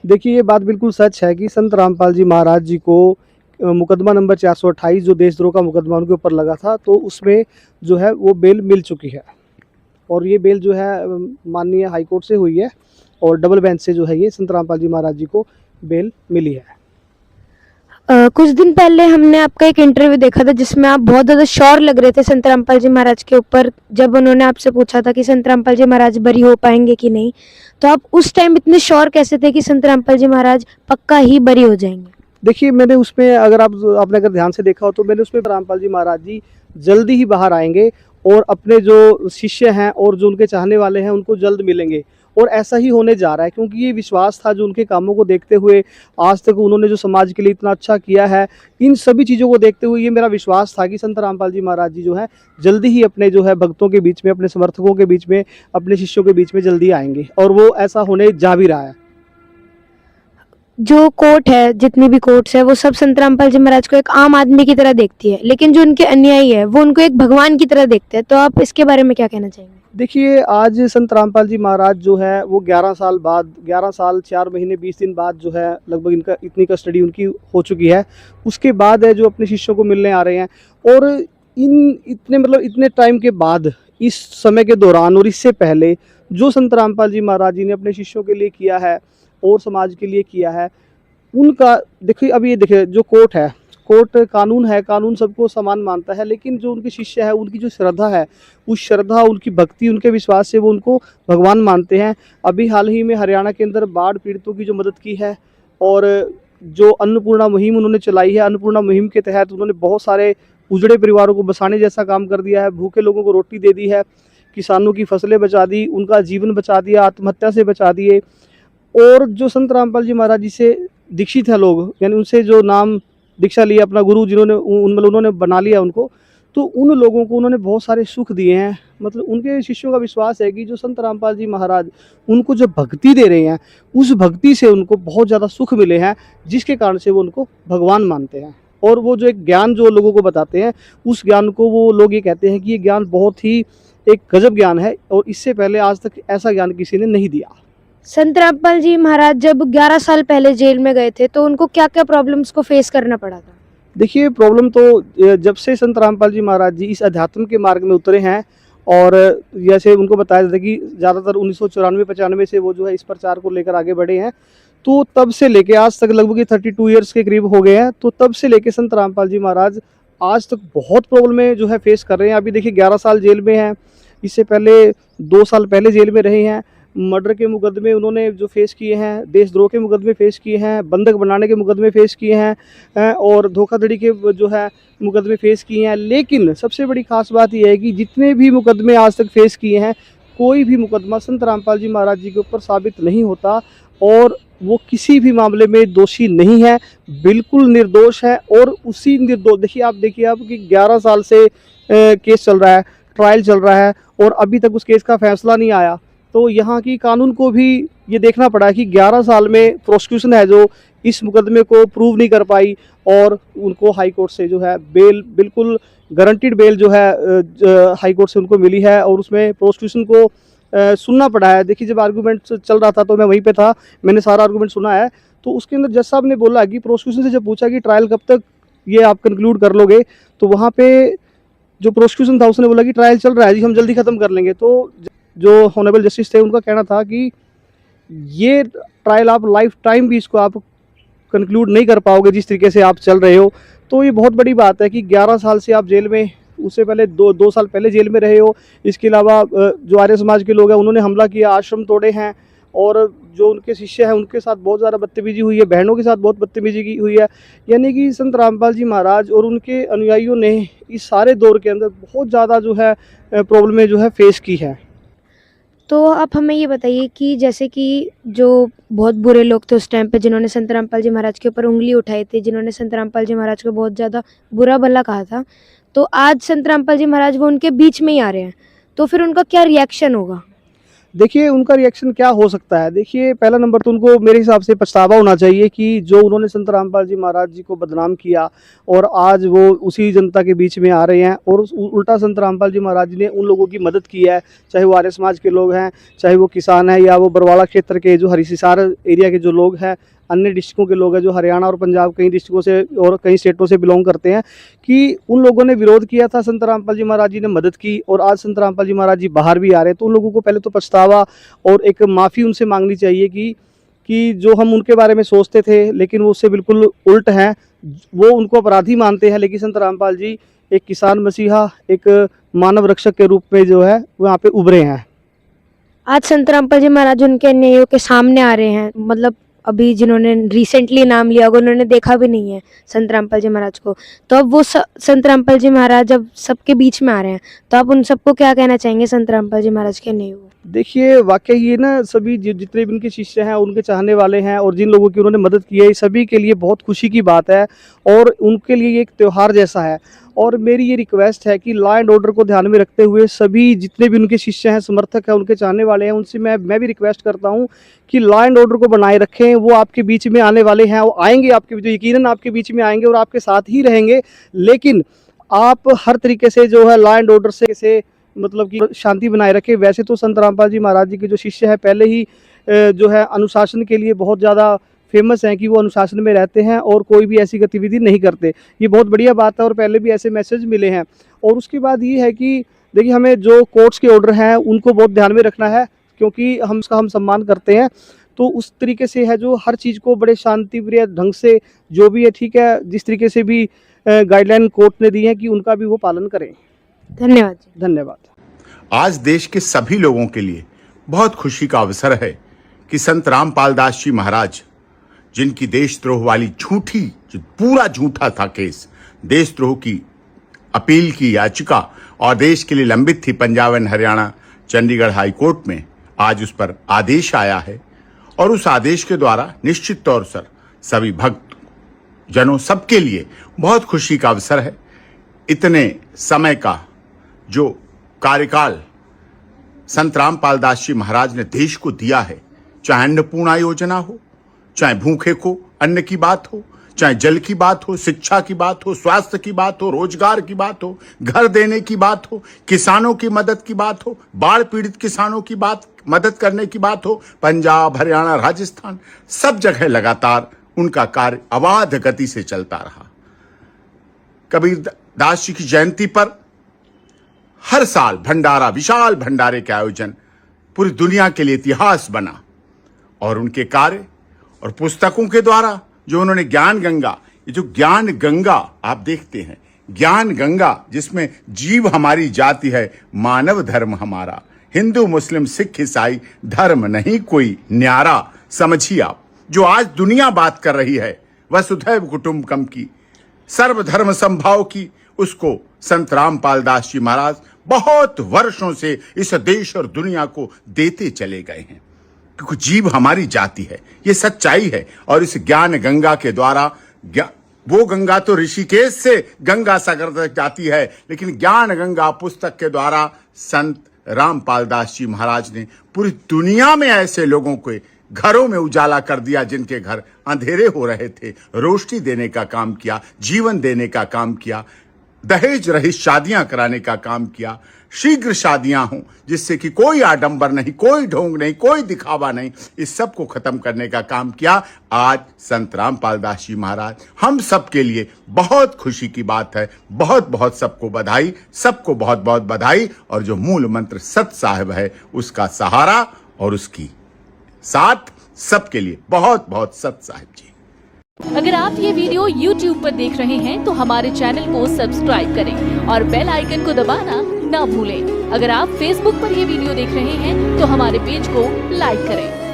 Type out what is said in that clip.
देखिए, ये बात बिल्कुल सच है कि संत रामपाल जी महाराज जी को मुकदमा नंबर 428 जो देशद्रोह का मुकदमा उनके ऊपर लगा था, तो उसमें जो है वो बेल मिल चुकी है। और ये बेल जो है माननीय हाई कोर्ट से हुई है और डबल बेंच से जो है ये संत रामपाल जी महाराज जी को बेल मिली है। कुछ दिन पहले हमने आपका एक इंटरव्यू देखा था जिसमें आप बहुत ज़्यादा श्योर लग रहे थे संत रामपाल जी महाराज के ऊपर, जब उन्होंने आपसे पूछा था कि संत रामपाल जी महाराज बरी हो पाएंगे कि नहीं। तो आप उस टाइम इतने श्योर कैसे थे कि संत रामपाल जी महाराज पक्का ही बरी हो जाएंगे? देखिए, मैंने उसमें अगर आपने अगर ध्यान से देखा हो तो मैंने उसमें रामपाल जी महाराज जी जल्दी ही बाहर आएंगे और अपने जो शिष्य हैं और जो उनके चाहने वाले हैं उनको जल्द मिलेंगे। और ऐसा ही होने जा रहा है, क्योंकि ये विश्वास था जो उनके कामों को देखते हुए, आज तक उन्होंने जो समाज के लिए इतना अच्छा किया है, इन सभी चीज़ों को देखते हुए ये मेरा विश्वास था कि संत रामपाल जी महाराज जी जो है जल्दी ही अपने जो है भक्तों के बीच में, अपने समर्थकों के बीच में, अपने शिष्यों के बीच में जल्दी आएंगे, और वो ऐसा होने जा भी रहा है। जो कोर्ट है, जितनी भी कोर्ट्स है, वो सब संत रामपाल जी महाराज को एक आम आदमी की तरह देखती है, लेकिन जो उनके अनुयायी है वो उनको एक भगवान की तरह देखते हैं। तो आप इसके बारे में क्या कहना चाहेंगे? देखिए, आज संत रामपाल जी महाराज जो है वो 11 साल बाद, 11 साल 4 महीने 20 दिन बाद जो है लगभग इनका इतनी कस्टडी उनकी हो चुकी है। उसके बाद है जो अपने शिष्यों को मिलने आ रहे हैं, और इन इतने मतलब इतने टाइम के बाद, इस समय के दौरान और इससे पहले जो संत रामपाल जी महाराज जी ने अपने शिष्यों के लिए किया है और समाज के लिए किया है, उनका देखिए, अब ये देखिए, जो कोर्ट है, कोर्ट कानून है, कानून सबको समान मानता है, लेकिन जो उनके शिष्य है उनकी जो श्रद्धा है, उस श्रद्धा, उनकी भक्ति, उनके विश्वास से वो उनको भगवान मानते हैं। अभी हाल ही में हरियाणा के अंदर बाढ़ पीड़ितों की जो मदद की है, और जो अन्नपूर्णा मुहिम उन्होंने चलाई है, अन्नपूर्णा मुहिम के तहत उन्होंने बहुत सारे उजड़े परिवारों को बसाने जैसा काम कर दिया है, भूखे लोगों को रोटी दे दी है, किसानों की फसलें बचा दी, उनका जीवन बचा दिया, आत्महत्या से बचा दिए। और जो संत रामपाल जी महाराज जी से दीक्षित हैं लोग, यानी उनसे जो नाम दीक्षा लिया, अपना गुरु जिन्होंने मतलब उन्होंने बना लिया उनको, तो उन लोगों को उन्होंने बहुत सारे सुख दिए हैं। मतलब उनके शिष्यों का विश्वास है कि जो संत रामपाल जी महाराज उनको जो भक्ति दे रहे हैं, उस भक्ति से उनको बहुत ज़्यादा सुख मिले हैं, जिसके कारण से वो उनको भगवान मानते हैं। और वो जो एक ज्ञान जो लोगों को बताते हैं, उस ज्ञान को वो लोग ये कहते हैं कि ये ज्ञान बहुत ही एक गजब ज्ञान है, और इससे पहले आज तक ऐसा ज्ञान किसी ने नहीं दिया। संत रामपाल जी महाराज जब 11 साल पहले जेल में गए थे तो उनको क्या क्या प्रॉब्लम्स को फेस करना पड़ा था? देखिए, प्रॉब्लम तो जब से संत रामपाल जी महाराज जी इस अध्यात्म के मार्ग में उतरे हैं, और जैसे उनको बताया जाता है कि ज़्यादातर 1994-95 से वो जो है इस प्रचार को लेकर आगे बढ़े हैं, तो तब से लेके आज तक लगभग 32 ईयर्स के करीब हो गए हैं। तो तब से लेके संत रामपाल जी महाराज आज तक बहुत प्रॉब्लमें जो है फेस कर रहे हैं। अभी देखिए, 11 साल जेल में हैं, इससे पहले 2 साल पहले जेल में रहे हैं। मर्डर के मुकदमे उन्होंने जो फेस किए हैं, देशद्रोह के मुकदमे फेस किए हैं, बंधक बनाने के मुकदमे फेस किए हैं, और धोखाधड़ी के जो है मुकदमे फेस किए हैं। लेकिन सबसे बड़ी खास बात यह है कि जितने भी मुकदमे आज तक फेस किए हैं, कोई भी मुकदमा संत रामपाल जी महाराज जी के ऊपर साबित नहीं होता, और वो किसी भी मामले में दोषी नहीं है, बिल्कुल निर्दोष है। और उसी निर्दोष, देखिए आप कि 11 साल से केस चल रहा है, ट्रायल चल रहा है, और अभी तक उस केस का फैसला नहीं आया। तो यहाँ की कानून को भी ये देखना पड़ा कि 11 साल में प्रोसिक्यूशन है जो इस मुकदमे को प्रूव नहीं कर पाई, और उनको हाई कोर्ट से जो है बेल, बिल्कुल गारंटीड बेल जो है हाई कोर्ट से उनको मिली है, और उसमें प्रोसिक्यूशन को सुनना पड़ा है। देखिए, जब आर्गूमेंट चल रहा था तो मैं वहीं पे था, मैंने सारा आर्गूमेंट सुना है। तो उसके अंदर जज साहब ने बोला कि प्रोसिक्यूशन से जब पूछा कि ट्रायल कब तक ये आप कंक्लूड कर लोगे, तो वहाँ पे जो प्रोसिक्यूशन था उसने बोला कि ट्रायल चल रहा है जी, हम जल्दी ख़त्म कर लेंगे। तो जो ऑनरेबल जस्टिस थे उनका कहना था कि ये ट्रायल आप लाइफ टाइम भी इसको आप कंक्लूड नहीं कर पाओगे जिस तरीके से आप चल रहे हो। तो ये बहुत बड़ी बात है कि 11 साल से आप जेल में, उससे पहले 2 साल पहले जेल में रहे हो। इसके अलावा जो आर्य समाज के लोग हैं उन्होंने हमला किया, आश्रम तोड़े हैं, और जो उनके शिष्य हैं उनके साथ बहुत ज़्यादा बदतमीजी हुई है, बहनों के साथ बहुत बदतमीजी की हुई है। यानी कि संत रामपाल जी महाराज और उनके अनुयायियों ने इस सारे दौर के अंदर बहुत ज़्यादा जो है प्रॉब्लमें जो है फेस की है। तो आप हमें ये बताइए कि जैसे कि जो बहुत बुरे लोग थे उस टाइम पे, जिन्होंने संत रामपाल जी महाराज के ऊपर उंगली उठाई थी, जिन्होंने संत रामपाल जी महाराज को बहुत ज़्यादा बुरा भला कहा था, तो आज संत रामपाल जी महाराज वो उनके बीच में ही आ रहे हैं, तो फिर उनका क्या रिएक्शन होगा? देखिए उनका रिएक्शन क्या हो सकता है। देखिए पहला नंबर तो उनको मेरे हिसाब से पछतावा होना चाहिए कि जो उन्होंने संत रामपाल जी महाराज जी को बदनाम किया और आज वो उसी जनता के बीच में आ रहे हैं और उल्टा संत रामपाल जी महाराज जी ने उन लोगों की मदद की है, चाहे वो आर्य समाज के लोग हैं, चाहे वो किसान हैं, या वो बरवाला क्षेत्र के जो हरिसिसार एरिया के जो लोग हैं, अन्य डिस्ट्रिक्टों के लोग हैं जो हरियाणा और पंजाब कई डिस्ट्रिक्टों से और कई स्टेटों से बिलोंग करते हैं, कि उन लोगों ने विरोध किया था, संत रामपाल जी महाराज जी ने मदद की और आज संत रामपाल जी महाराज जी बाहर भी आ रहे हैं। तो उन लोगों को पहले तो पछतावा और एक माफ़ी उनसे मांगनी चाहिए कि जो हम उनके बारे में सोचते थे लेकिन वो उससे बिल्कुल उल्ट हैं, वो उनको अपराधी मानते हैं, लेकिन संत रामपाल जी एक किसान मसीहा, एक मानव रक्षक के रूप में जो है वहाँ पे उभरे हैं। आज संत रामपाल जी महाराज उनके अन्यायियों के सामने आ रहे हैं, मतलब अभी जिन्होंने रिसेंटली नाम लिया होगा उन्होंने देखा भी नहीं है संत रामपाल जी महाराज को, तो अब वो संत रामपाल जी महाराज जब सबके बीच में आ रहे हैं तो आप उन सबको क्या कहना चाहेंगे संत रामपाल जी महाराज के अन्यायियों को? देखिए वाकई ये ना सभी जितने भी उनके शिष्य हैं, उनके चाहने वाले हैं और जिन लोगों की उन्होंने मदद की है, सभी के लिए बहुत खुशी की बात है और उनके लिए ये एक त्यौहार जैसा है। और मेरी ये रिक्वेस्ट है कि लॉ एंड ऑर्डर को ध्यान में रखते हुए सभी जितने भी उनके शिष्य हैं, समर्थक हैं, उनके चाहने वाले हैं, उनसे मैं भी रिक्वेस्ट करता हूँ कि लॉ एंड ऑर्डर को बनाए रखें। वो आपके बीच में आने वाले हैं, वो आएंगे आपके बीच, यकीनन आपके बीच में आएंगे और आपके साथ ही रहेंगे, लेकिन आप हर तरीके से जो है लॉ एंड ऑर्डर से मतलब कि शांति बनाए रखें। वैसे तो संत रामपाल जी महाराज जी के जो शिष्य है पहले ही जो है अनुशासन के लिए बहुत ज़्यादा फेमस हैं कि वो अनुशासन में रहते हैं और कोई भी ऐसी गतिविधि नहीं करते, ये बहुत बढ़िया बात है और पहले भी ऐसे मैसेज मिले हैं। और उसके बाद ये है कि देखिए हमें जो कोर्ट्स के ऑर्डर हैं उनको बहुत ध्यान में रखना है, क्योंकि हम उसका सम्मान करते हैं, तो उस तरीके से है जो हर चीज़ को बड़े शांतिप्रिय ढंग से जो भी है, ठीक है, जिस तरीके से भी गाइडलाइन कोर्ट ने दी है कि उनका भी वो पालन करें। धन्यवाद। धन्यवाद। आज देश के सभी लोगों के लिए बहुत खुशी का अवसर है कि संत रामपाल दास जी महाराज, जिनकी देशद्रोह वाली झूठी, जो पूरा झूठा था केस, देशद्रोह की अपील की याचिका और देश के लिए लंबित थी Punjab and Haryana Chandigarh high court में, आज उस पर आदेश आया है और उस आदेश के द्वारा निश्चित तौर पर सभी भक्त जनों सबके लिए बहुत खुशी का अवसर है। इतने समय का जो कार्यकाल संत रामपाल दास जी महाराज ने देश को दिया है, चाहे अन्नपूर्णा योजना हो, चाहे भूखे को अन्न की बात हो, चाहे जल की बात हो, शिक्षा की बात हो, स्वास्थ्य की बात हो, रोजगार की बात हो, घर देने की बात हो, किसानों की मदद की बात हो, बाढ़ पीड़ित किसानों की मदद करने की बात हो, पंजाब, हरियाणा, राजस्थान, सब जगह लगातार उनका कार्य अबाध गति से चलता रहा। कबीर दास जी की जयंती पर हर साल भंडारा, विशाल भंडारे के आयोजन पूरी दुनिया के लिए इतिहास बना और उनके कार्य और पुस्तकों के द्वारा जो उन्होंने ज्ञान गंगा, ये जो ज्ञान गंगा आप देखते हैं, ज्ञान गंगा जिसमें जीव हमारी जाति है, मानव धर्म हमारा, हिंदू मुस्लिम सिख ईसाई धर्म नहीं कोई न्यारा, समझिए आप, जो आज दुनिया बात कर रही है वसुधैव कुटुंबकम की, सर्वधर्म संभाव की, उसको संत रामपाल दास जी महाराज बहुत वर्षों से इस देश और दुनिया को देते चले गए हैं, क्योंकि जीव हमारी जाति है, ये सच्चाई है। और इस ज्ञान गंगा के द्वारा, वो गंगा तो ऋषिकेश से गंगा सागर तक जाती है, लेकिन ज्ञान गंगा पुस्तक के द्वारा संत रामपाल दास जी महाराज ने पूरी दुनिया में ऐसे लोगों को घरों में उजाला कर दिया जिनके घर अंधेरे हो रहे थे, रोशनी देने का काम किया, जीवन देने का काम किया, दहेज रहित शादियां कराने का काम किया, शीघ्र शादियां हों जिससे कि कोई आडंबर नहीं, कोई ढोंग नहीं, कोई दिखावा नहीं, इस सब को खत्म करने का काम किया। आज संत रामपाल दास जी महाराज हम सब के लिए बहुत खुशी की बात है। बहुत बहुत सबको बधाई, सबको बहुत बहुत बधाई। और जो मूल मंत्र सत साहिब है उसका सहारा और उसकी साथ सबके लिए बहुत बहुत सत साहिब जी। अगर आप ये वीडियो YouTube पर देख रहे हैं तो हमारे चैनल को सब्सक्राइब करें और बेल आइकन को दबाना ना भूलें। अगर आप Facebook पर ये वीडियो देख रहे हैं तो हमारे पेज को लाइक करें।